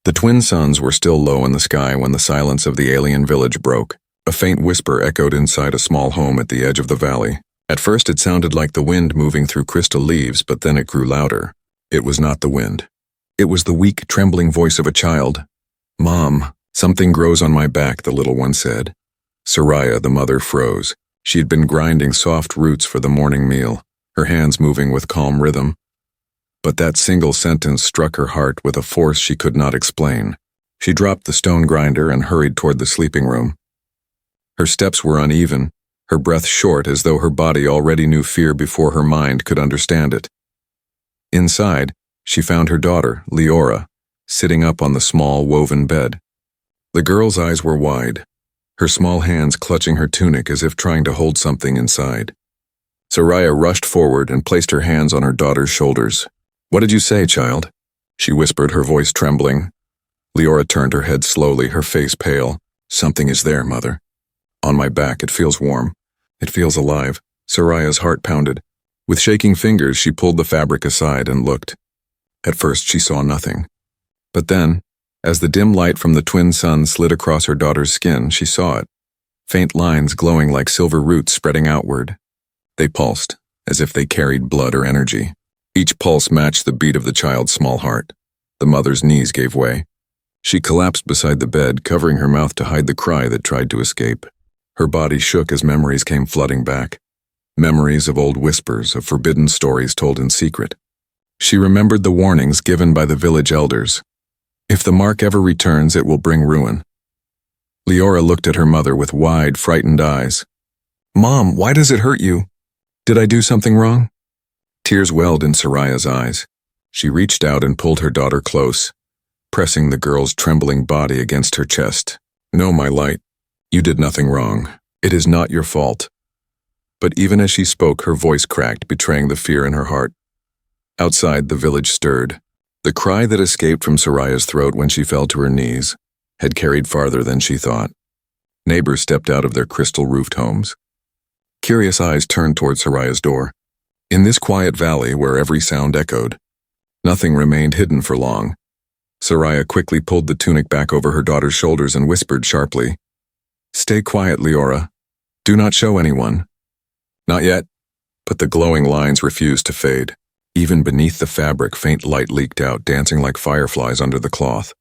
The twin suns were still low in the sky when the silence of the alien village broke. A faint whisper echoed inside a small home at the edge of the valley. At first it sounded like the wind moving through crystal leaves, but then it grew louder. It was not the wind. It was the weak, trembling voice of a child. "Mom, something grows on my back," the little one said. Soraya, the mother, froze. She had been grinding soft roots for the morning meal, her hands moving with calm rhythm. But that single sentence struck her heart with a force she could not explain. She dropped the stone grinder and hurried toward the sleeping room. Her steps were uneven, her breath short, as though her body already knew fear before her mind could understand it. Inside, she found her daughter, Leora, sitting up on the small woven bed. The girl's eyes were wide, her small hands clutching her tunic as if trying to hold something inside. Soraya rushed forward and placed her hands on her daughter's shoulders. "What did you say, child?" she whispered, her voice trembling. Leora turned her head slowly, her face pale. "Something is there, Mother. On my back, it feels warm. It feels alive." Soraya's heart pounded. With shaking fingers, she pulled the fabric aside and looked. At first, she saw nothing. But then, as the dim light from the twin sun slid across her daughter's skin, she saw it. Faint lines glowing like silver roots spreading outward. They pulsed, as if they carried blood or energy. Each pulse matched the beat of the child's small heart. The mother's knees gave way. She collapsed beside the bed, covering her mouth to hide the cry that tried to escape. Her body shook as memories came flooding back. Memories of old whispers, of forbidden stories told in secret. She remembered the warnings given by the village elders. If the mark ever returns, it will bring ruin. Leora looked at her mother with wide, frightened eyes. "Mom, why does it hurt you? Did I do something wrong?" Tears welled in Soraya's eyes. She reached out and pulled her daughter close, pressing the girl's trembling body against her chest. "No, my light. You did nothing wrong. It is not your fault." But even as she spoke, her voice cracked, betraying the fear in her heart. Outside, the village stirred. The cry that escaped from Soraya's throat when she fell to her knees had carried farther than she thought. Neighbors stepped out of their crystal-roofed homes. Curious eyes turned toward Soraya's door. In this quiet valley where every sound echoed, nothing remained hidden for long. Soraya quickly pulled the tunic back over her daughter's shoulders and whispered sharply, "Stay quiet, Leora. Do not show anyone." "Not yet." But the glowing lines refused to fade. Even beneath the fabric, faint light leaked out, dancing like fireflies under the cloth.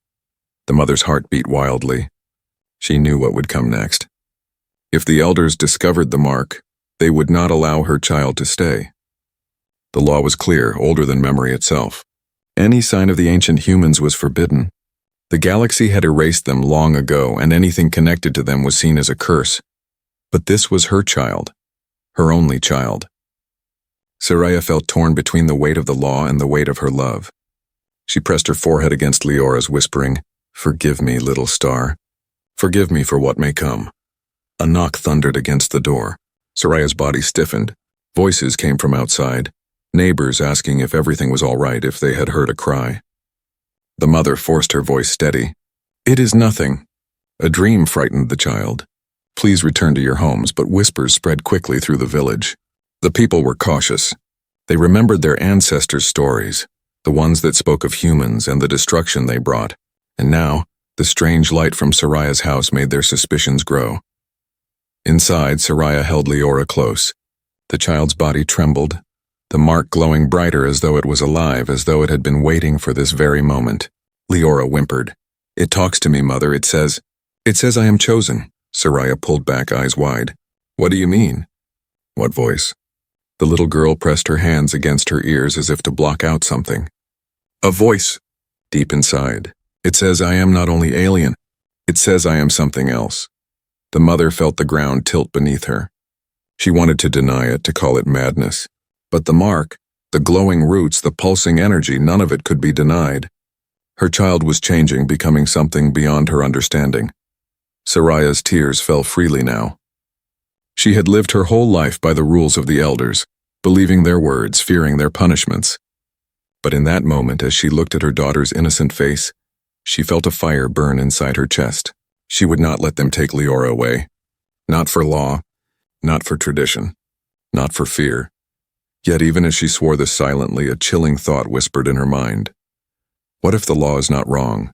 The mother's heart beat wildly. She knew what would come next. If the elders discovered the mark, they would not allow her child to stay. The law was clear, older than memory itself. Any sign of the ancient humans was forbidden. The galaxy had erased them long ago, and anything connected to them was seen as a curse. But this was her child, her only child. Soraya felt torn between the weight of the law and the weight of her love. She pressed her forehead against Leora's, whispering, "Forgive me, little star. Forgive me for what may come." A knock thundered against the door. Soraya's body stiffened. Voices came from outside. Neighbors asking if everything was all right, if they had heard a cry. The mother forced her voice steady. "It is nothing. A dream frightened the child. Please return to your homes," but whispers spread quickly through the village. The people were cautious. They remembered their ancestors' stories, the ones that spoke of humans and the destruction they brought. And now, the strange light from Soraya's house made their suspicions grow. Inside, Soraya held Leora close. The child's body trembled, the mark glowing brighter as though it was alive, as though it had been waiting for this very moment. Leora whimpered. "It talks to me, Mother. It says I am chosen." Soraya pulled back, eyes wide. "What do you mean?" "What voice?" The little girl pressed her hands against her ears as if to block out something. "A voice, deep inside. It says I am not only alien, it says I am something else." The mother felt the ground tilt beneath her. She wanted to deny it, to call it madness. But the mark, the glowing roots, the pulsing energy, none of it could be denied. Her child was changing, becoming something beyond her understanding. Soraya's tears fell freely now. She had lived her whole life by the rules of the elders, believing their words, fearing their punishments. But in that moment, as she looked at her daughter's innocent face, she felt a fire burn inside her chest. She would not let them take Leora away. Not for law, not for tradition, not for fear. Yet even as she swore this silently, a chilling thought whispered in her mind. What if the law is not wrong?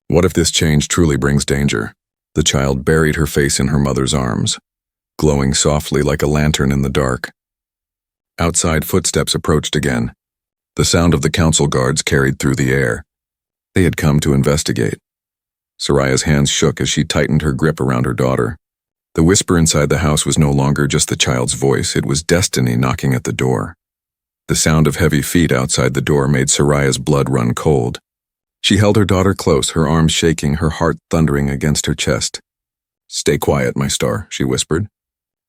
What if this change truly brings danger? The child buried her face in her mother's arms, glowing softly like a lantern in the dark. Outside footsteps approached again. The sound of the council guards carried through the air. They had come to investigate. Soraya's hands shook as she tightened her grip around her daughter. The whisper inside the house was no longer just the child's voice, it was destiny knocking at the door. The sound of heavy feet outside the door made Soraya's blood run cold. She held her daughter close, her arms shaking, her heart thundering against her chest. "Stay quiet, my star," she whispered.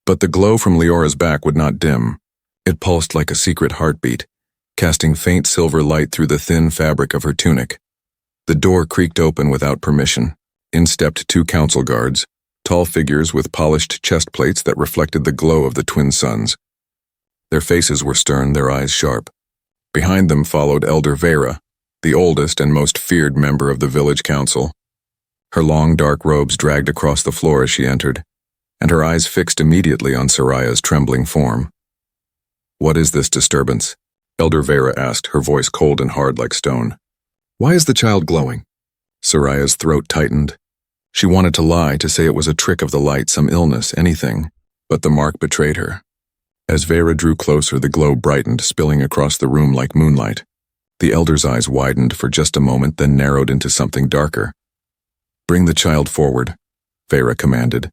But the glow from Leora's back would not dim. It pulsed like a secret heartbeat, casting faint silver light through the thin fabric of her tunic. The door creaked open without permission. In stepped two council guards, tall figures with polished chest plates that reflected the glow of the twin suns. Their faces were stern, their eyes sharp. Behind them followed Elder Vera, the oldest and most feared member of the village council. Her long dark robes dragged across the floor as she entered, and her eyes fixed immediately on Soraya's trembling form. "What is this disturbance?" Elder Vera asked, her voice cold and hard like stone. "Why is the child glowing?" Soraya's throat tightened. She wanted to lie, to say it was a trick of the light, some illness, anything, but the mark betrayed her. As Vera drew closer, the glow brightened, spilling across the room like moonlight. The elder's eyes widened for just a moment, then narrowed into something darker. "Bring the child forward," Vera commanded.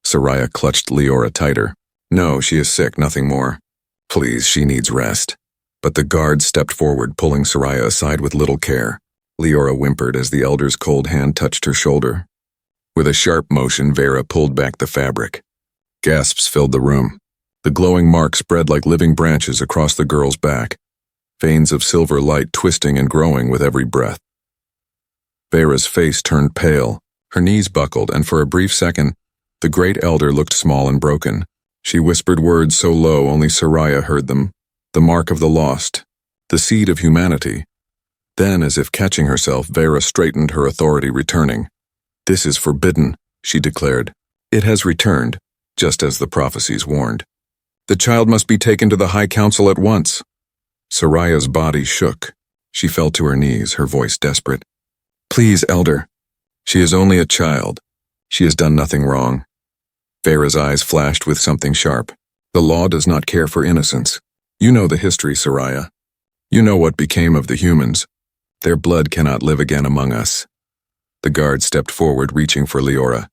Soraya clutched Leora tighter. "No, she is sick, nothing more. Please, she needs rest." But the guard stepped forward, pulling Soraya aside with little care. Leora whimpered as the elder's cold hand touched her shoulder. With a sharp motion, Vera pulled back the fabric. Gasps filled the room. The glowing mark spread like living branches across the girl's back, veins of silver light twisting and growing with every breath. Vera's face turned pale, her knees buckled, and for a brief second, the great elder looked small and broken. She whispered words so low only Soraya heard them. The mark of the lost, the seed of humanity. Then, as if catching herself, Vera straightened, her authority returning. "This is forbidden," she declared. "It has returned, just as the prophecies warned. The child must be taken to the High Council at once." Soraya's body shook. She fell to her knees, her voice desperate. "Please, Elder. She is only a child. She has done nothing wrong." Vera's eyes flashed with something sharp. "The law does not care for innocence. You know the history, Soraya. You know what became of the humans. Their blood cannot live again among us." The guard stepped forward, reaching for Leora.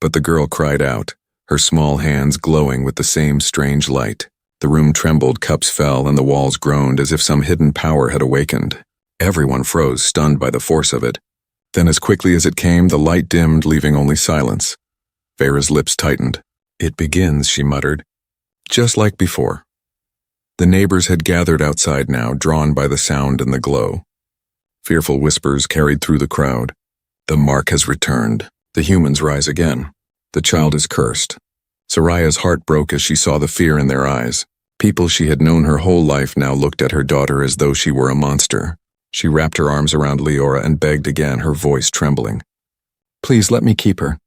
But the girl cried out, her small hands glowing with the same strange light. The room trembled, cups fell, and the walls groaned as if some hidden power had awakened. Everyone froze, stunned by the force of it. Then as quickly as it came, the light dimmed, leaving only silence. Vera's lips tightened. "It begins," she muttered. Just like before. The neighbors had gathered outside now, drawn by the sound and the glow. Fearful whispers carried through the crowd. "The mark has returned. The humans rise again. The child is cursed." Soraya's heart broke as she saw the fear in their eyes. People she had known her whole life now looked at her daughter as though she were a monster. She wrapped her arms around Leora and begged again, her voice trembling. "Please let me keep her."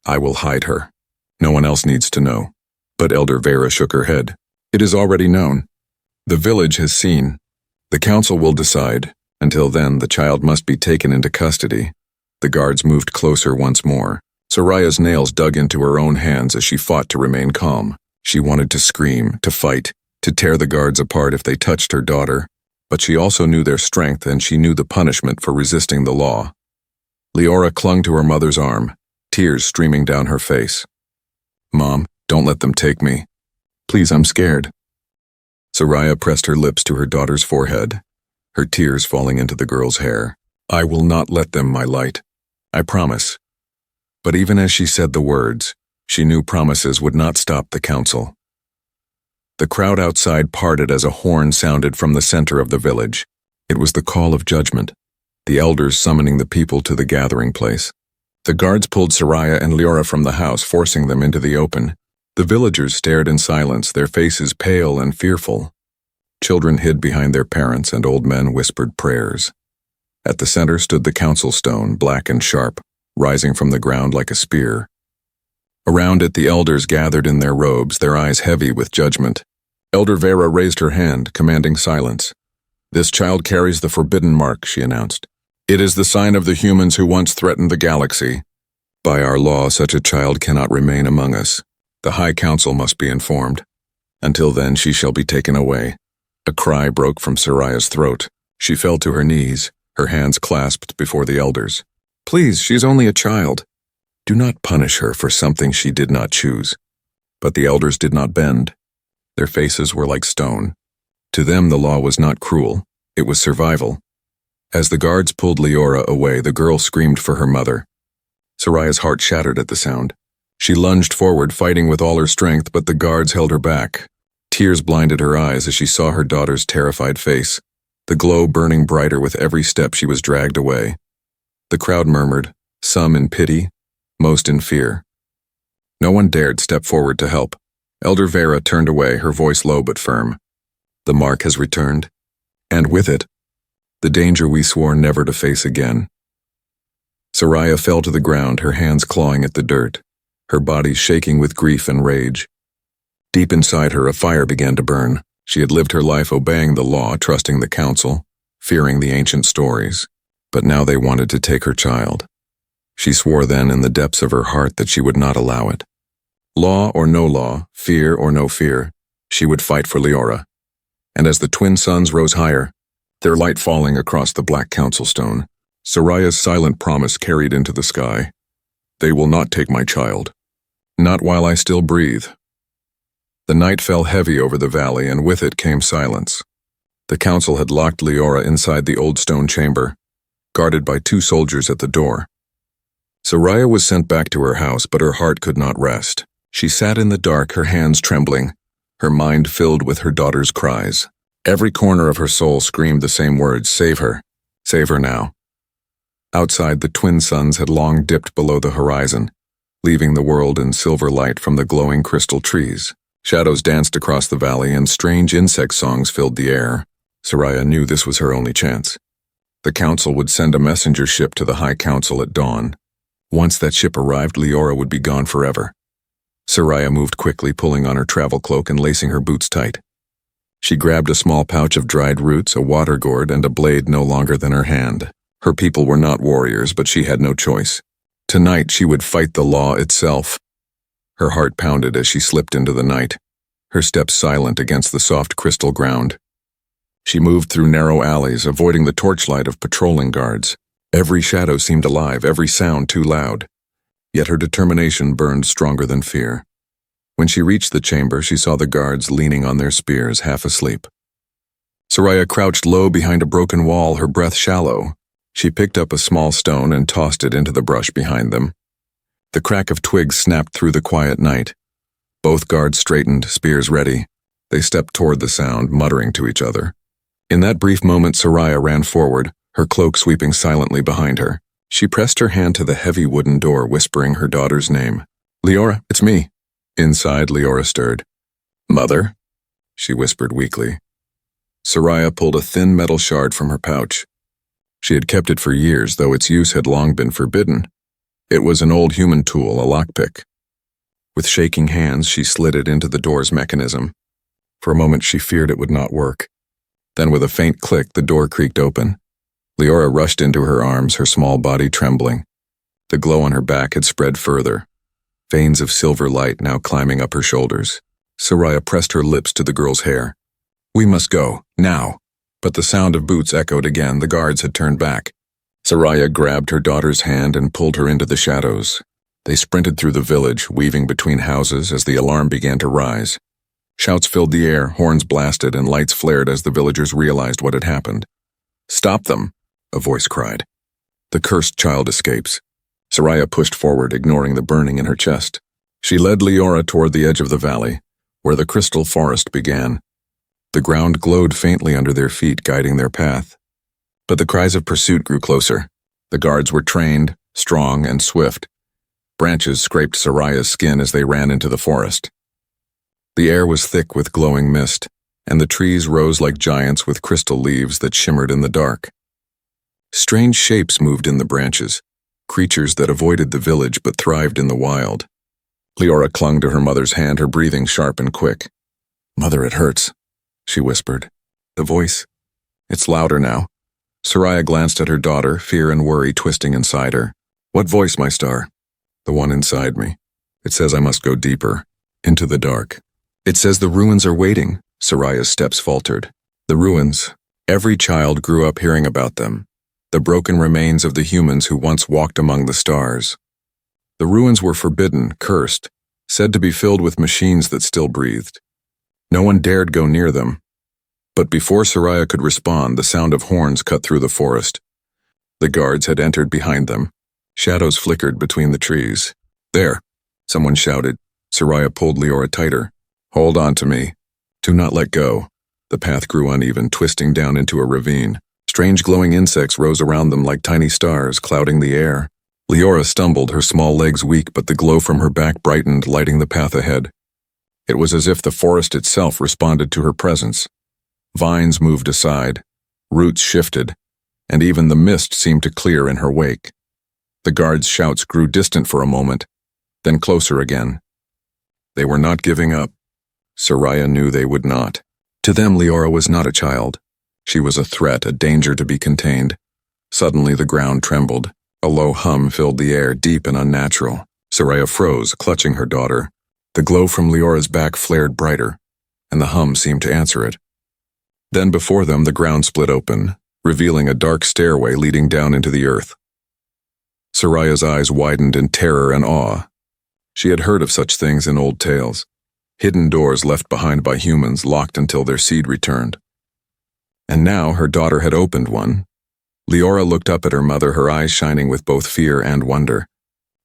"I will hide her. No one else needs to know." But Elder Vera shook her head. "It is already known. The village has seen. The council will decide. Until then, the child must be taken into custody." The guards moved closer once more. Soraya's nails dug into her own hands as she fought to remain calm. She wanted to scream, to fight, to tear the guards apart if they touched her daughter. But she also knew their strength, and she knew the punishment for resisting the law. Leora clung to her mother's arm, tears streaming down her face. "Mom, don't let them take me. Please, I'm scared." Soraya pressed her lips to her daughter's forehead, her tears falling into the girl's hair. "I will not let them, my light. I promise." But even as she said the words, she knew promises would not stop the council. The crowd outside parted as a horn sounded from the center of the village. It was the call of judgment, the elders summoning the people to the gathering place. The guards pulled Soraya and Leora from the house, forcing them into the open. The villagers stared in silence, their faces pale and fearful. Children hid behind their parents, and old men whispered prayers. At the center stood the council stone, black and sharp, rising from the ground like a spear. Around it, the elders gathered in their robes, their eyes heavy with judgment. Elder Vera raised her hand, commanding silence. "This child carries the forbidden mark," she announced. It is the sign of the humans who once threatened the galaxy. By our law, such a child cannot remain among us. The High Council must be informed. Until then, she shall be taken away." A cry broke from Soraya's throat. She fell to her knees, her hands clasped before the elders. "Please, she's only a child. Do not punish her for something she did not choose." But the elders did not bend. Their faces were like stone. To them, the law was not cruel. It was survival. As the guards pulled Leora away, the girl screamed for her mother. Soraya's heart shattered at the sound. She lunged forward, fighting with all her strength, but the guards held her back. Tears blinded her eyes as she saw her daughter's terrified face, the glow burning brighter with every step she was dragged away. The crowd murmured, some in pity, most in fear. No one dared step forward to help. Elder Vera turned away, her voice low but firm. "The mark has returned, and with it, the danger we swore never to face again." Soraya fell to the ground, her hands clawing at the dirt, her body shaking with grief and rage. Deep inside her, a fire began to burn. She had lived her life obeying the law, trusting the council, fearing the ancient stories. But now they wanted to take her child. She swore then in the depths of her heart that she would not allow it. Law or no law, fear or no fear, she would fight for Leora. And as the twin suns rose higher, their light falling across the black council stone, Soraya's silent promise carried into the sky. "They will not take my child. Not while I still breathe." The night fell heavy over the valley, and with it came silence. The council had locked Leora inside the old stone chamber, guarded by 2 soldiers at the door. Soraya was sent back to her house, but her heart could not rest. She sat in the dark, her hands trembling, her mind filled with her daughter's cries. Every corner of her soul screamed the same words, "Save her. Save her now." Outside, the twin suns had long dipped below the horizon, leaving the world in silver light from the glowing crystal trees. Shadows danced across the valley, and strange insect songs filled the air. Soraya knew this was her only chance. The council would send a messenger ship to the High Council at dawn. Once that ship arrived, Leora would be gone forever. Soraya moved quickly, pulling on her travel cloak and lacing her boots tight. She grabbed a small pouch of dried roots, a water gourd, and a blade no longer than her hand. Her people were not warriors, but she had no choice. Tonight she would fight the law itself. Her heart pounded as she slipped into the night, her steps silent against the soft crystal ground. She moved through narrow alleys, avoiding the torchlight of patrolling guards. Every shadow seemed alive, every sound too loud. Yet her determination burned stronger than fear. When she reached the chamber, she saw the guards leaning on their spears, half asleep. Soraya crouched low behind a broken wall, her breath shallow. She picked up a small stone and tossed it into the brush behind them. The crack of twigs snapped through the quiet night. Both guards straightened, spears ready. They stepped toward the sound, muttering to each other. In that brief moment, Soraya ran forward, her cloak sweeping silently behind her. She pressed her hand to the heavy wooden door, whispering her daughter's name. "Leora, it's me." Inside, Leora stirred. "Mother?" she whispered weakly. Soraya pulled a thin metal shard from her pouch. She had kept it for years, though its use had long been forbidden. It was an old human tool, a lockpick. With shaking hands, she slid it into the door's mechanism. For a moment, she feared it would not work. Then, with a faint click, the door creaked open. Leora rushed into her arms, her small body trembling. The glow on her back had spread further, veins of silver light now climbing up her shoulders. Soraya pressed her lips to the girl's hair. "We must go, now." But the sound of boots echoed again. The guards had turned back. Soraya grabbed her daughter's hand and pulled her into the shadows. They sprinted through the village, weaving between houses as the alarm began to rise. Shouts filled the air, horns blasted, and lights flared as the villagers realized what had happened. "Stop them!" a voice cried. "The cursed child escapes." Soraya pushed forward, ignoring the burning in her chest. She led Leora toward the edge of the valley, where the crystal forest began. The ground glowed faintly under their feet, guiding their path. But the cries of pursuit grew closer. The guards were trained, strong, and swift. Branches scraped Soraya's skin as they ran into the forest. The air was thick with glowing mist, and the trees rose like giants with crystal leaves that shimmered in the dark. Strange shapes moved in the branches, creatures that avoided the village but thrived in the wild. Leora clung to her mother's hand, her breathing sharp and quick. "Mother, it hurts," she whispered. The voice, it's louder now. Soraya glanced at her daughter, fear and worry twisting inside her. What voice, my star? The one inside me. It says I must go deeper, into the dark. It says the ruins are waiting, Soraya's steps faltered. The ruins. Every child grew up hearing about them. The broken remains of the humans who once walked among the stars. The ruins were forbidden, cursed, said to be filled with machines that still breathed. No one dared go near them. But before Soraya could respond, the sound of horns cut through the forest. The guards had entered behind them. Shadows flickered between the trees. There, someone shouted. Soraya pulled Leora tighter. Hold on to me. Do not let go. The path grew uneven, twisting down into a ravine. Strange glowing insects rose around them like tiny stars, clouding the air. Leora stumbled, her small legs weak, but the glow from her back brightened, lighting the path ahead. It was as if the forest itself responded to her presence. Vines moved aside, roots shifted, and even the mist seemed to clear in her wake. The guards' shouts grew distant for a moment, then closer again. They were not giving up. Soraya knew they would not. To them, Leora was not a child. She was a threat, a danger to be contained. Suddenly the ground trembled. A low hum filled the air, deep and unnatural. Soraya froze, clutching her daughter. The glow from Leora's back flared brighter, and the hum seemed to answer it. Then before them the ground split open, revealing a dark stairway leading down into the earth. Soraya's eyes widened in terror and awe. She had heard of such things in old tales. Hidden doors left behind by humans, locked until their seed returned. And now her daughter had opened one. Leora looked up at her mother, her eyes shining with both fear and wonder.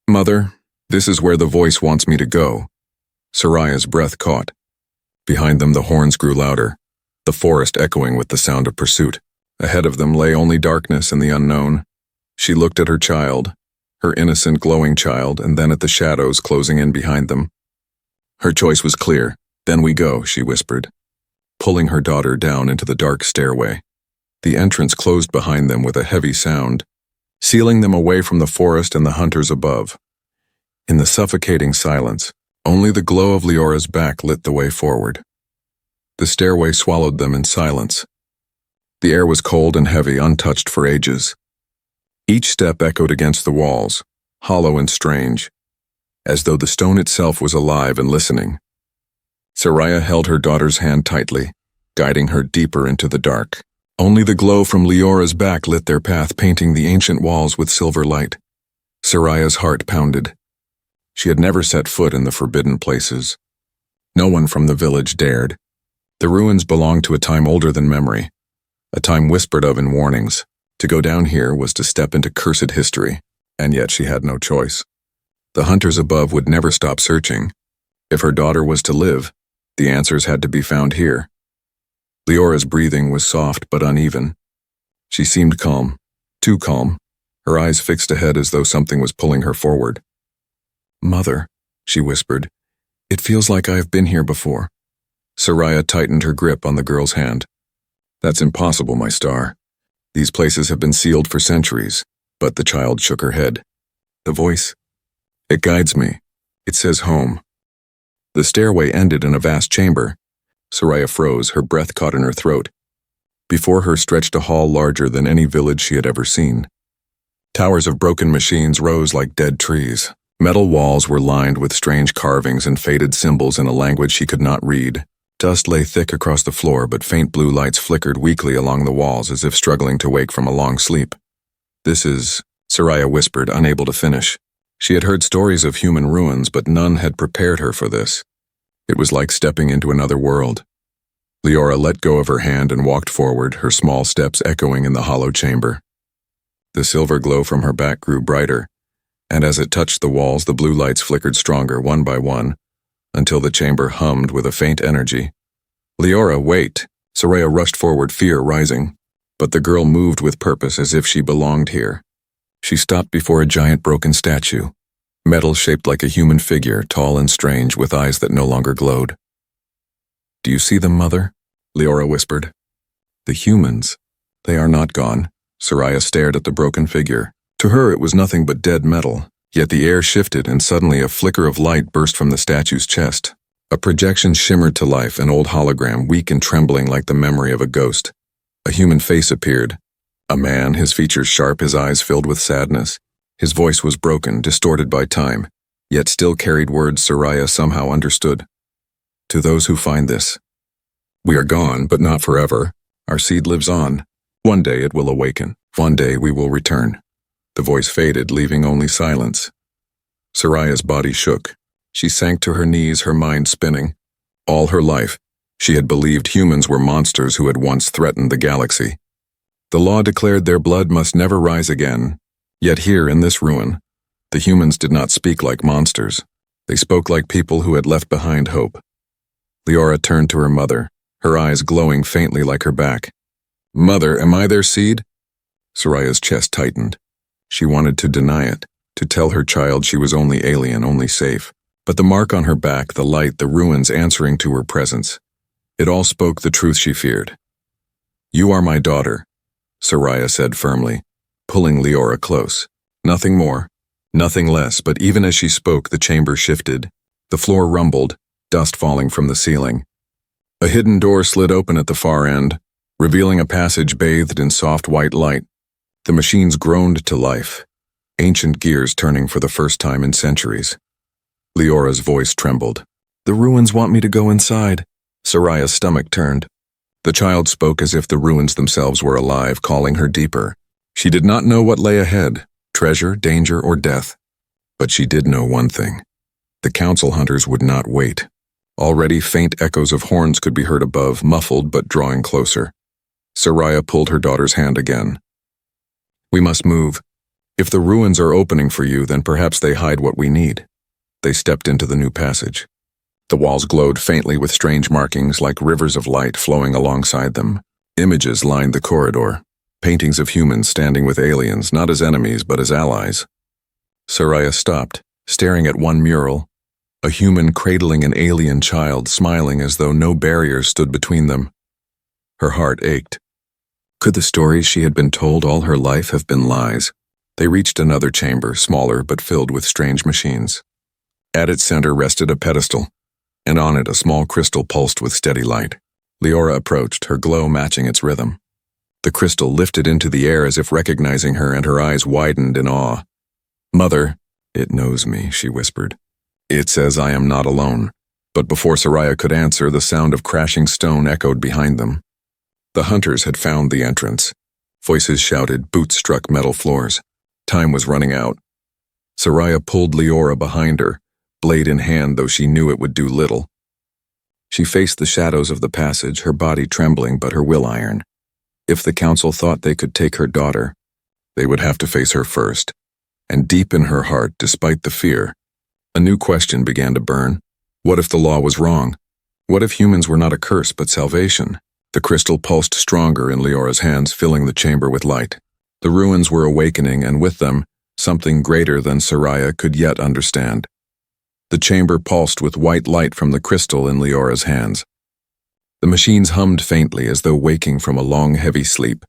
Mother, this is where the voice wants me to go. Soraya's breath caught. Behind them the horns grew louder, the forest echoing with the sound of pursuit. Ahead of them lay only darkness and the unknown. She looked at her child, her innocent, glowing child, and then at the shadows closing in behind them. Her choice was clear. Then we go, she whispered, pulling her daughter down into the dark stairway. The entrance closed behind them with a heavy sound, sealing them away from the forest and the hunters above. In the suffocating silence, only the glow of Leora's back lit the way forward. The stairway swallowed them in silence. The air was cold and heavy, untouched for ages. Each step echoed against the walls, hollow and strange, as though the stone itself was alive and listening. Soraya held her daughter's hand tightly, guiding her deeper into the dark. Only the glow from Leora's back lit their path, painting the ancient walls with silver light. Soraya's heart pounded. She had never set foot in the forbidden places. No one from the village dared. The ruins belonged to a time older than memory, a time whispered of in warnings. To go down here was to step into cursed history, and yet she had no choice. The hunters above would never stop searching. If her daughter was to live, the answers had to be found here. Leora's breathing was soft but uneven. She seemed calm, too calm, her eyes fixed ahead as though something was pulling her forward. Mother, she whispered, it feels like I have been here before. Soraya tightened her grip on the girl's hand. That's impossible, my star. These places have been sealed for centuries, but the child shook her head. The voice, it guides me. It says home. The stairway ended in a vast chamber. Soraya froze, her breath caught in her throat. Before her stretched a hall larger than any village she had ever seen. Towers of broken machines rose like dead trees. Metal walls were lined with strange carvings and faded symbols in a language she could not read. Dust lay thick across the floor, but faint blue lights flickered weakly along the walls as if struggling to wake from a long sleep. This is, Soraya whispered, unable to finish. She had heard stories of human ruins, but none had prepared her for this. It was like stepping into another world. Leora let go of her hand and walked forward, her small steps echoing in the hollow chamber. The silver glow from her back grew brighter, and as it touched the walls, the blue lights flickered stronger, one by one, until the chamber hummed with a faint energy. Leora, wait! Soraya rushed forward, fear rising, but the girl moved with purpose as if she belonged here. She stopped before a giant broken statue, metal shaped like a human figure, tall and strange, with eyes that no longer glowed. Do you see them, Mother? Leora whispered. The humans. They are not gone. Soraya stared at the broken figure. To her it was nothing but dead metal, yet the air shifted and suddenly a flicker of light burst from the statue's chest. A projection shimmered to life, an old hologram, weak and trembling like the memory of a ghost. A human face appeared, A man, his features sharp, his eyes filled with sadness. His voice was broken, distorted by time, yet still carried words Soraya somehow understood. To those who find this, we are gone, but not forever. Our seed lives on. One day it will awaken. One day we will return. The voice faded, leaving only silence. Soraya's body shook. She sank to her knees, her mind spinning. All her life, she had believed humans were monsters who had once threatened the galaxy. The law declared their blood must never rise again. Yet here, in this ruin, the humans did not speak like monsters. They spoke like people who had left behind hope. Leora turned to her mother, her eyes glowing faintly like her back. "Mother, am I their seed?" Soraya's chest tightened. She wanted to deny it, to tell her child she was only alien, only safe. But the mark on her back, the light, the ruins answering to her presence, it all spoke the truth she feared. "You are my daughter," Soraya said firmly, pulling Leora close. Nothing more, nothing less, but even as she spoke, the chamber shifted. The floor rumbled, dust falling from the ceiling. A hidden door slid open at the far end, revealing a passage bathed in soft white light. The machines groaned to life, ancient gears turning for the first time in centuries. Leora's voice trembled. "The ruins want me to go inside." Soraya's stomach turned. The child spoke as if the ruins themselves were alive, calling her deeper. She did not know what lay ahead, treasure, danger, or death. But she did know one thing. The council hunters would not wait. Already faint echoes of horns could be heard above, muffled but drawing closer. Soraya pulled her daughter's hand again. "We must move. If the ruins are opening for you, then perhaps they hide what we need." They stepped into the new passage. The walls glowed faintly with strange markings like rivers of light flowing alongside them. Images lined the corridor, paintings of humans standing with aliens, not as enemies but as allies. Soraya stopped, staring at one mural, a human cradling an alien child, smiling as though no barriers stood between them. Her heart ached. Could the stories she had been told all her life have been lies? They reached another chamber, smaller but filled with strange machines. At its center rested a pedestal, and on it a small crystal pulsed with steady light. Leora approached, her glow matching its rhythm. The crystal lifted into the air as if recognizing her, and her eyes widened in awe. "Mother, it knows me," she whispered. "It says I am not alone." But before Soraya could answer, the sound of crashing stone echoed behind them. The hunters had found the entrance. Voices shouted, boots struck metal floors. Time was running out. Soraya pulled Leora behind her, blade in hand, though she knew it would do little. She faced the shadows of the passage, her body trembling but her will iron. If the council thought they could take her daughter, they would have to face her first. And deep in her heart, despite the fear, a new question began to burn. What if the law was wrong? What if humans were not a curse but salvation? The crystal pulsed stronger in Leora's hands, filling the chamber with light. The ruins were awakening, and with them, something greater than Soraya could yet understand. The chamber pulsed with white light from the crystal in Leora's hands. The machines hummed faintly as though waking from a long, heavy sleep.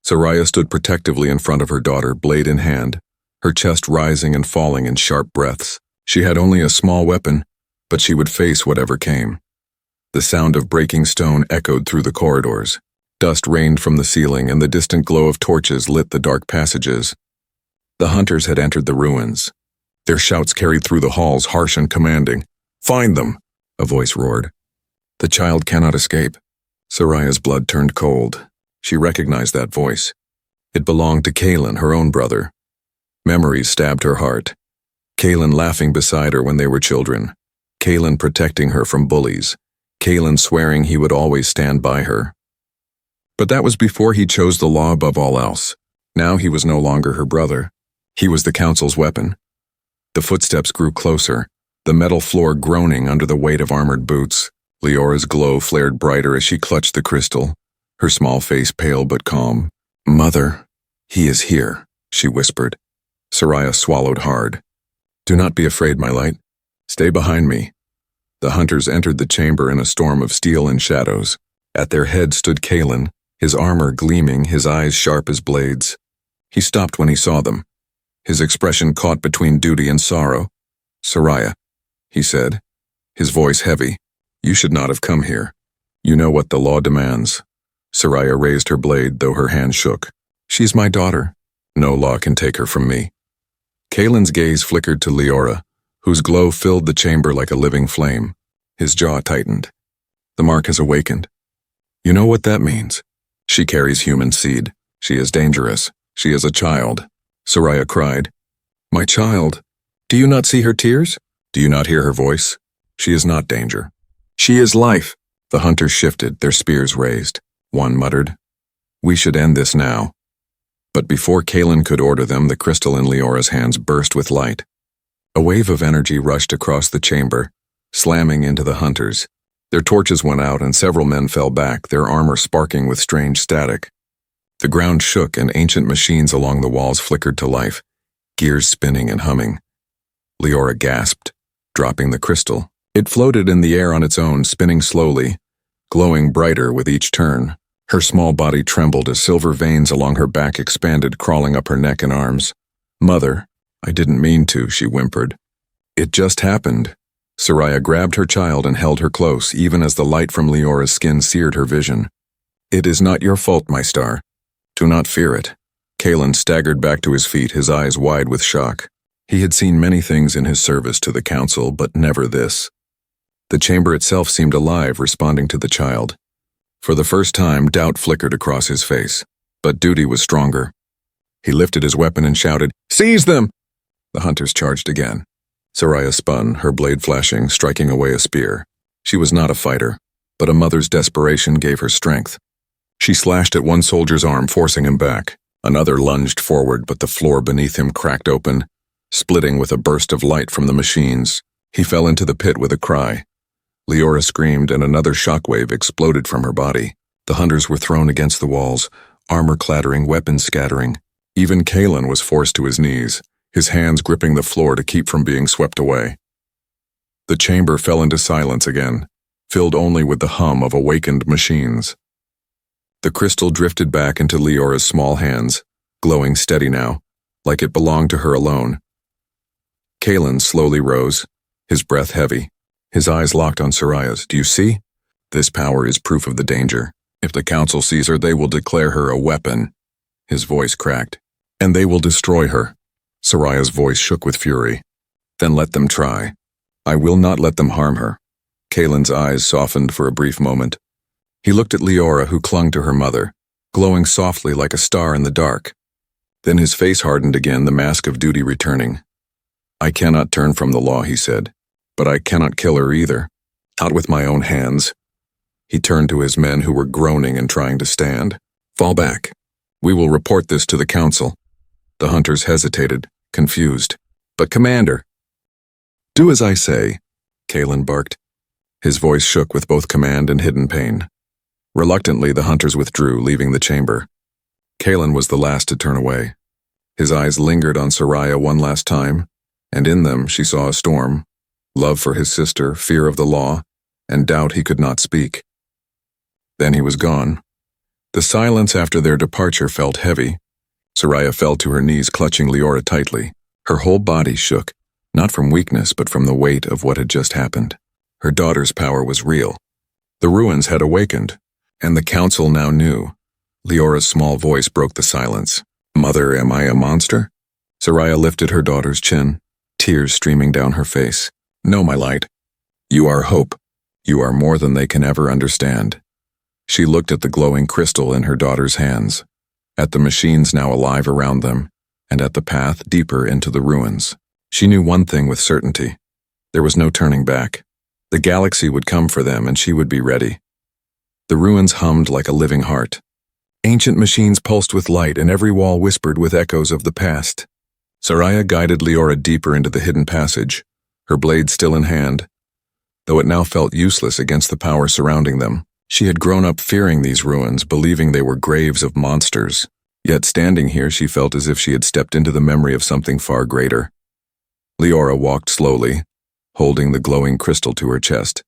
Soraya stood protectively in front of her daughter, blade in hand, her chest rising and falling in sharp breaths. She had only a small weapon, but she would face whatever came. The sound of breaking stone echoed through the corridors. Dust rained from the ceiling, and the distant glow of torches lit the dark passages. The hunters had entered the ruins. Their shouts carried through the halls, harsh and commanding. "Find them!" a voice roared. "The child cannot escape." Soraya's blood turned cold. She recognized that voice. It belonged to Kalen, her own brother. Memories stabbed her heart. Kalen laughing beside her when they were children. Kalen protecting her from bullies. Kalen swearing he would always stand by her. But that was before he chose the law above all else. Now he was no longer her brother. He was the council's weapon. The footsteps grew closer, the metal floor groaning under the weight of armored boots. Leora's glow flared brighter as she clutched the crystal, her small face pale but calm. "Mother, he is here," she whispered. Soraya swallowed hard. "Do not be afraid, my light. Stay behind me." The hunters entered the chamber in a storm of steel and shadows. At their head stood Kalen, his armor gleaming, his eyes sharp as blades. He stopped when he saw them, his expression caught between duty and sorrow. "Soraya," he said, his voice heavy, "you should not have come here. You know what the law demands." Soraya raised her blade, though her hand shook. She's my daughter. No law can take her from me. Kalen's gaze flickered to Leora, whose glow filled the chamber like a living flame. His jaw tightened. The mark has awakened. You know what that means? She carries human seed. She is dangerous. She is a child. Soraya cried. My child. Do you not see her tears? Do you not hear her voice? She is not danger. She is life. The hunters shifted, their spears raised. One muttered, We should end this now. But before Kalen could order them, the crystal in Leora's hands burst with light. A wave of energy rushed across the chamber, slamming into the hunters. Their torches went out and several men fell back, their armor sparking with strange static. The ground shook and ancient machines along the walls flickered to life, gears spinning and humming. Leora gasped, dropping the crystal. It floated in the air on its own, spinning slowly, glowing brighter with each turn. Her small body trembled as silver veins along her back expanded, crawling up her neck and arms. Mother, I didn't mean to, she whimpered. It just happened. Soraya grabbed her child and held her close, even as the light from Leora's skin seared her vision. It is not your fault, my star. Do not fear it. Kalen staggered back to his feet, his eyes wide with shock. He had seen many things in his service to the council, but never this. The chamber itself seemed alive, responding to the child. For the first time, doubt flickered across his face, but duty was stronger. He lifted his weapon and shouted, Seize them! The hunters charged again. Soraya spun, her blade flashing, striking away a spear. She was not a fighter, but a mother's desperation gave her strength. She slashed at one soldier's arm, forcing him back. Another lunged forward, but the floor beneath him cracked open, splitting with a burst of light from the machines. He fell into the pit with a cry. Leora screamed, and another shockwave exploded from her body. The hunters were thrown against the walls, armor clattering, weapons scattering. Even Kalen was forced to his knees, his hands gripping the floor to keep from being swept away. The chamber fell into silence again, filled only with the hum of awakened machines. The crystal drifted back into Leora's small hands, glowing steady now, like it belonged to her alone. Kalen slowly rose, his breath heavy. His eyes locked on Soraya's. Do you see? This power is proof of the danger. If the council sees her, they will declare her a weapon. His voice cracked. And they will destroy her. Soraya's voice shook with fury. Then let them try. I will not let them harm her. Kalen's eyes softened for a brief moment. He looked at Leora, who clung to her mother, glowing softly like a star in the dark. Then his face hardened again, the mask of duty returning. I cannot turn from the law, he said. But I cannot kill her either. Not with my own hands. He turned to his men who were groaning and trying to stand. Fall back. We will report this to the council. The hunters hesitated, confused. But Commander. Do as I say, Kalen barked. His voice shook with both command and hidden pain. Reluctantly, the hunters withdrew, leaving the chamber. Kalen was the last to turn away. His eyes lingered on Soraya one last time, and in them she saw a storm. Love for his sister, fear of the law, and doubt he could not speak. Then he was gone. The silence after their departure felt heavy. Soraya fell to her knees, clutching Leora tightly. Her whole body shook, not from weakness but from the weight of what had just happened. Her daughter's power was real. The ruins had awakened, and the council now knew. Leora's small voice broke the silence. Mother, am I a monster? Soraya lifted her daughter's chin, tears streaming down her face. No, my light. You are hope. You are more than they can ever understand. She looked at the glowing crystal in her daughter's hands, at the machines now alive around them, and at the path deeper into the ruins. She knew one thing with certainty. There was no turning back. The galaxy would come for them, and she would be ready. The ruins hummed like a living heart. Ancient machines pulsed with light, and every wall whispered with echoes of the past. Soraya guided Leora deeper into the hidden passage, her blade still in hand. Though it now felt useless against the power surrounding them, she had grown up fearing these ruins, believing they were graves of monsters. Yet standing here, she felt as if she had stepped into the memory of something far greater. Leora walked slowly, holding the glowing crystal to her chest.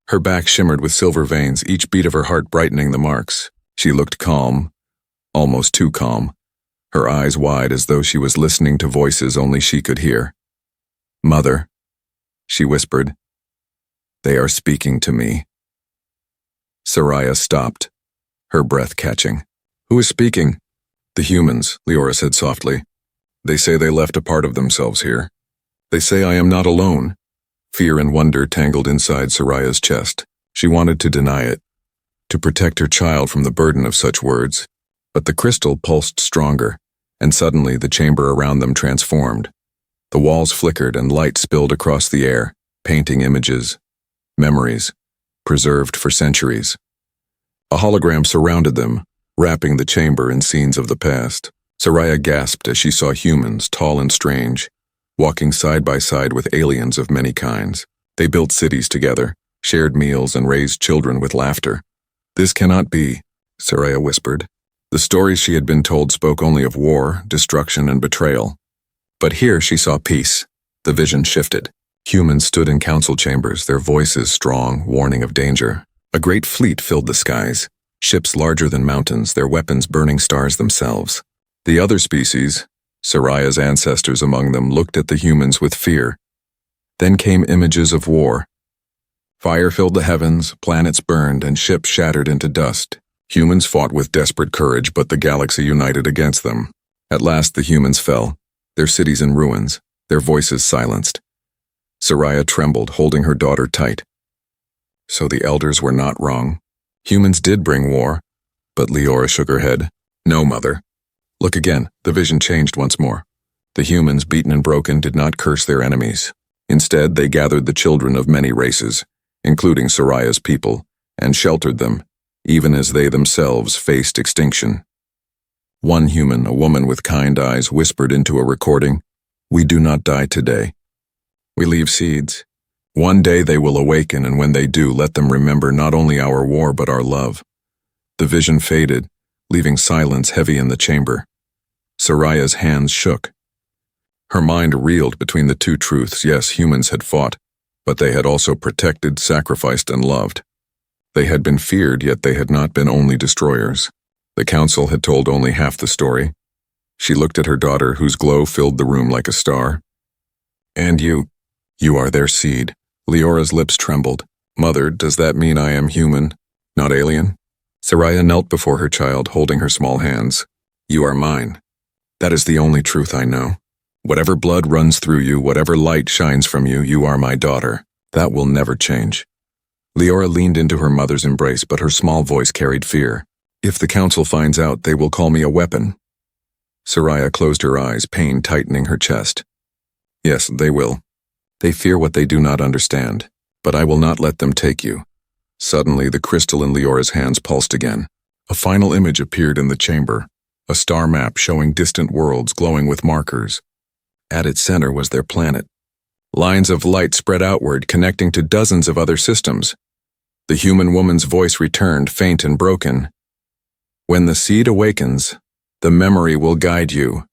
Her back shimmered with silver veins, each beat of her heart brightening the marks. She looked calm, almost too calm, her eyes wide as though she was listening to voices only she could hear. Mother, she whispered. They are speaking to me. Soraya stopped, her breath catching. Who is speaking? The humans, Leora said softly. They say they left a part of themselves here. They say I am not alone. Fear and wonder tangled inside Soraya's chest. She wanted to deny it, to protect her child from the burden of such words. But the crystal pulsed stronger, and suddenly the chamber around them transformed. The walls flickered and light spilled across the air, painting images, memories, preserved for centuries. A hologram surrounded them, wrapping the chamber in scenes of the past. Soraya gasped as she saw humans, tall and strange, walking side by side with aliens of many kinds. They built cities together, shared meals, and raised children with laughter. This cannot be, Soraya whispered. The stories she had been told spoke only of war, destruction, and betrayal. But here she saw peace. The vision shifted. Humans stood in council chambers, their voices strong, warning of danger. A great fleet filled the skies, ships larger than mountains, their weapons burning stars themselves. The other species, Soraya's ancestors among them, looked at the humans with fear. Then came images of war. Fire filled the heavens, planets burned, and ships shattered into dust. Humans fought with desperate courage, but the galaxy united against them. At last the humans fell, their cities in ruins, their voices silenced. Soraya trembled, holding her daughter tight. So the elders were not wrong. Humans did bring war, but Leora shook her head. No, mother. Look again, the vision changed once more. The humans, beaten and broken, did not curse their enemies. Instead, they gathered the children of many races, including Soraya's people, and sheltered them, even as they themselves faced extinction. One human, a woman with kind eyes, whispered into a recording, "We do not die today. We leave seeds. One day they will awaken, and when they do, let them remember not only our war but our love." The vision faded, leaving silence heavy in the chamber. Soraya's hands shook. Her mind reeled between the two truths. Yes, humans had fought, but they had also protected, sacrificed, and loved. They had been feared, yet they had not been only destroyers. The council had told only half the story. She looked at her daughter, whose glow filled the room like a star. "And you are their seed." Leora's lips trembled. "Mother, does that mean I am human, not alien?" Soraya knelt before her child, holding her small hands. "You are mine. That is the only truth I know. Whatever blood runs through you, whatever light shines from you, you are my daughter. That will never change." Leora leaned into her mother's embrace, but her small voice carried fear. "If the council finds out, they will call me a weapon." Soraya closed her eyes, pain tightening her chest. "Yes, they will. They fear what they do not understand, but I will not let them take you." Suddenly, the crystal in Leora's hands pulsed again. A final image appeared in the chamber, a star map showing distant worlds glowing with markers. At its center was their planet. Lines of light spread outward, connecting to dozens of other systems. The human woman's voice returned, faint and broken. "When the seed awakens, the memory will guide you.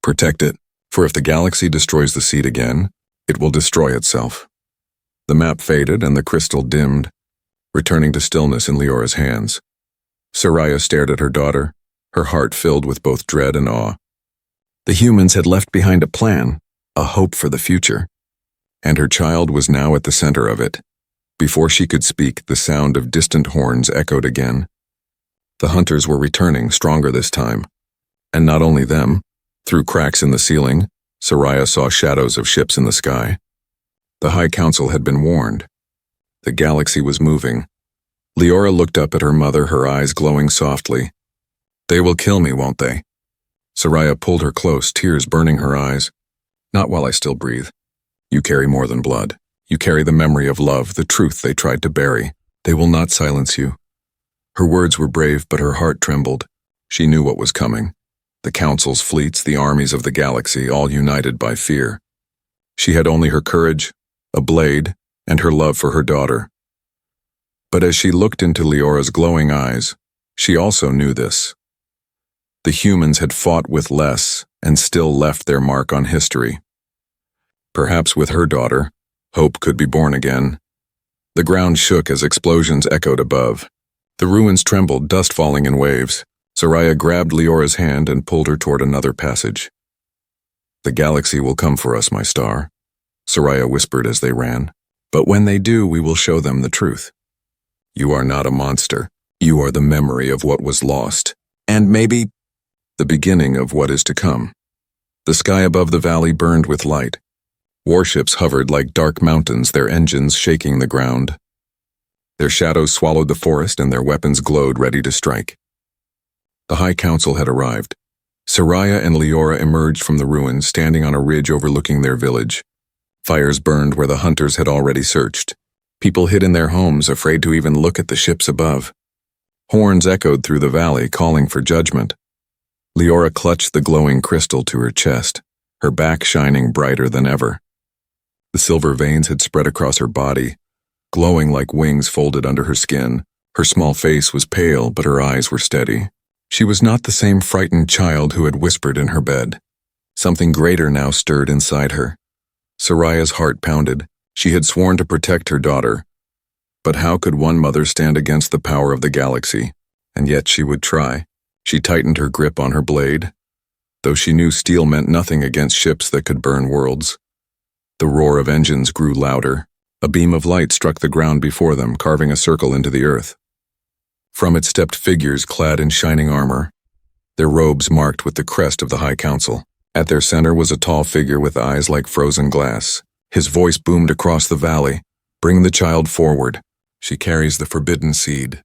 Protect it, for if the galaxy destroys the seed again, it will destroy itself." The map faded and the crystal dimmed, returning to stillness in Leora's hands. Soraya stared at her daughter, her heart filled with both dread and awe. The humans had left behind a plan, a hope for the future, and her child was now at the center of it. Before she could speak, the sound of distant horns echoed again. The hunters were returning, stronger this time. And not only them. Through cracks in the ceiling, Soraya saw shadows of ships in the sky. The High Council had been warned. The galaxy was moving. Leora looked up at her mother, her eyes glowing softly. "They will kill me, won't they?" Soraya pulled her close, tears burning her eyes. "Not while I still breathe. You carry more than blood. You carry the memory of love, the truth they tried to bury. They will not silence you." Her words were brave, but her heart trembled. She knew what was coming. The council's fleets, the armies of the galaxy, all united by fear. She had only her courage, a blade, and her love for her daughter. But as she looked into Leora's glowing eyes, she also knew this. The humans had fought with less and still left their mark on history. Perhaps with her daughter, hope could be born again. The ground shook as explosions echoed above. The ruins trembled, dust falling in waves. Soraya grabbed Leora's hand and pulled her toward another passage. "The galaxy will come for us, my star," Soraya whispered as they ran. "But when they do, we will show them the truth. You are not a monster. You are the memory of what was lost. And maybe..." the beginning of what is to come. The sky above the valley burned with light. Warships hovered like dark mountains, their engines shaking the ground. Their shadows swallowed the forest and their weapons glowed ready to strike. The High Council had arrived. Soraya and Leora emerged from the ruins, standing on a ridge overlooking their village. Fires burned where the hunters had already searched. People hid in their homes, afraid to even look at the ships above. Horns echoed through the valley, calling for judgment. Leora clutched the glowing crystal to her chest, her back shining brighter than ever. The silver veins had spread across her body, glowing like wings folded under her skin. Her small face was pale, but her eyes were steady. She was not the same frightened child who had whispered in her bed. Something greater now stirred inside her. Soraya's heart pounded. She had sworn to protect her daughter. But how could one mother stand against the power of the galaxy? And yet she would try. She tightened her grip on her blade, though she knew steel meant nothing against ships that could burn worlds. The roar of engines grew louder. A beam of light struck the ground before them, carving a circle into the earth. From it stepped figures clad in shining armor, their robes marked with the crest of the High Council. At their center was a tall figure with eyes like frozen glass. His voice boomed across the valley. "Bring the child forward. She carries the forbidden seed.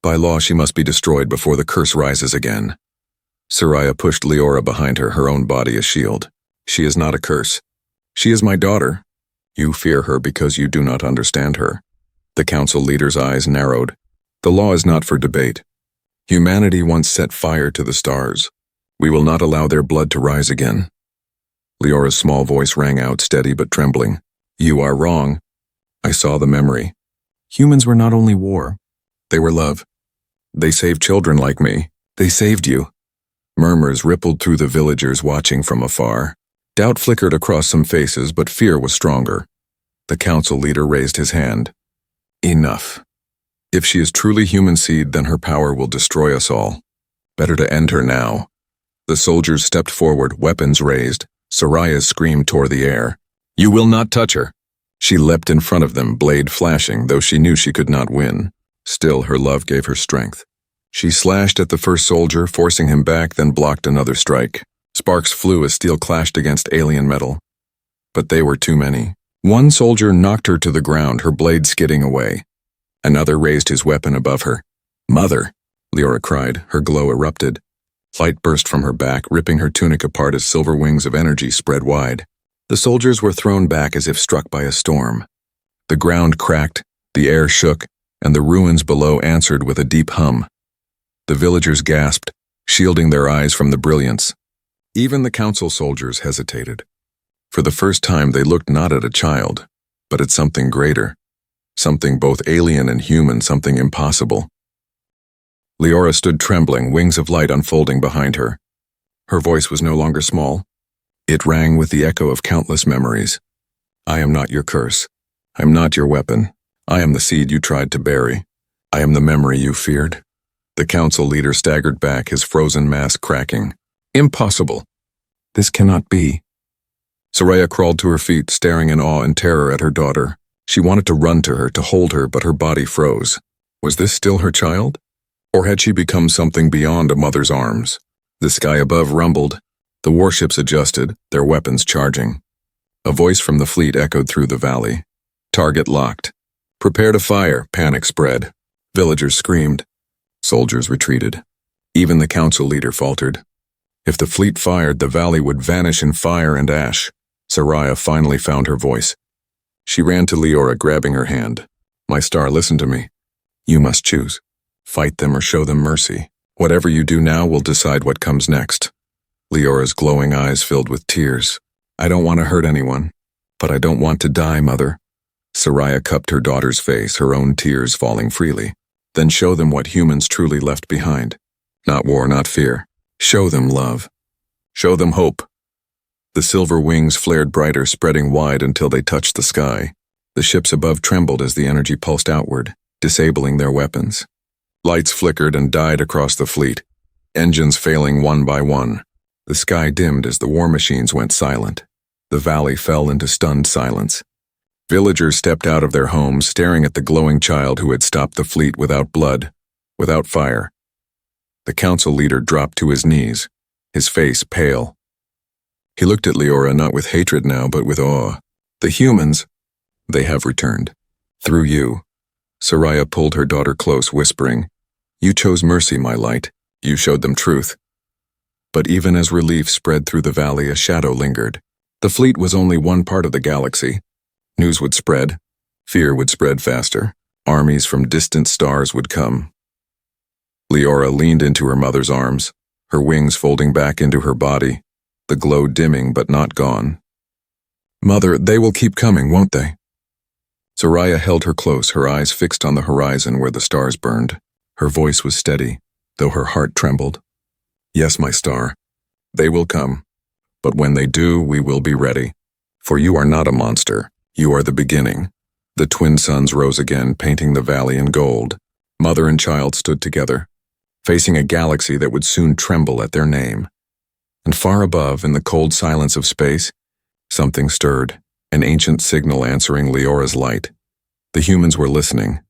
By law, she must be destroyed before the curse rises again." Soraya pushed Leora behind her, her own body a shield. "She is not a curse. She is my daughter. You fear her because you do not understand her." The council leader's eyes narrowed. "The law is not for debate. Humanity once set fire to the stars. We will not allow their blood to rise again." Leora's small voice rang out, steady but trembling. "You are wrong. I saw the memory. Humans were not only war. They were love. They saved children like me. They saved you." Murmurs rippled through the villagers watching from afar. Doubt flickered across some faces, but fear was stronger. The council leader raised his hand. "Enough. If she is truly human seed, then her power will destroy us all. Better to end her now." The soldiers stepped forward, weapons raised. Soraya's scream tore the air. "You will not touch her." She leapt in front of them, blade flashing, though she knew she could not win. Still, her love gave her strength. She slashed at the first soldier, forcing him back, then blocked another strike. Sparks flew as steel clashed against alien metal. But they were too many. One soldier knocked her to the ground, her blade skidding away. Another raised his weapon above her. "Mother!" Leora cried, her glow erupted. Light burst from her back, ripping her tunic apart as silver wings of energy spread wide. The soldiers were thrown back as if struck by a storm. The ground cracked, the air shook, and the ruins below answered with a deep hum. The villagers gasped, shielding their eyes from the brilliance. Even the council soldiers hesitated. For the first time they looked not at a child, but at something greater. Something both alien and human, something impossible. Leora stood trembling, wings of light unfolding behind her. Her voice was no longer small. It rang with the echo of countless memories. "I am not your curse. I am not your weapon. I am the seed you tried to bury. I am the memory you feared." The council leader staggered back, his frozen mask cracking. "Impossible. This cannot be." Soraya crawled to her feet, staring in awe and terror at her daughter. She wanted to run to her, to hold her, but her body froze. Was this still her child? Or had she become something beyond a mother's arms? The sky above rumbled. The warships adjusted, their weapons charging. A voice from the fleet echoed through the valley. "Target locked. Prepare to fire." Panic spread. Villagers screamed. Soldiers retreated. Even the council leader faltered. If the fleet fired, the valley would vanish in fire and ash. Soraya finally found her voice. She ran to Leora, grabbing her hand. "My star, listen to me. You must choose. Fight them or show them mercy. Whatever you do now will decide what comes next." Leora's glowing eyes filled with tears. "I don't want to hurt anyone, but I don't want to die, Mother." Soraya cupped her daughter's face, her own tears falling freely. "Then show them what humans truly left behind. Not war, not fear. Show them love. Show them hope." The silver wings flared brighter, spreading wide until they touched the sky. The ships above trembled as the energy pulsed outward, disabling their weapons. Lights flickered and died across the fleet, engines failing one by one. The sky dimmed as the war machines went silent. The valley fell into stunned silence. Villagers stepped out of their homes, staring at the glowing child who had stopped the fleet without blood, without fire. The council leader dropped to his knees. his face pale. He looked at Leora not with hatred now, but with awe. The humans, they have returned. Through you. Soraya pulled her daughter close, whispering, "You chose mercy, my light. You showed them truth." But even as relief spread through the valley, a shadow lingered. The fleet was only one part of the galaxy. News would spread. Fear would spread faster. Armies from distant stars would come. Leora leaned into her mother's arms, her wings folding back into her body, the glow dimming but not gone. "Mother, they will keep coming, won't they?" Soraya held her close, her eyes fixed on the horizon where the stars burned. Her voice was steady, though her heart trembled. "Yes, my star. They will come. But when they do, we will be ready. For you are not a monster. You are the beginning." The twin suns rose again, painting the valley in gold. Mother and child stood together, facing a galaxy that would soon tremble at their name. And far above, in the cold silence of space, something stirred, an ancient signal answering Leora's light. The humans were listening,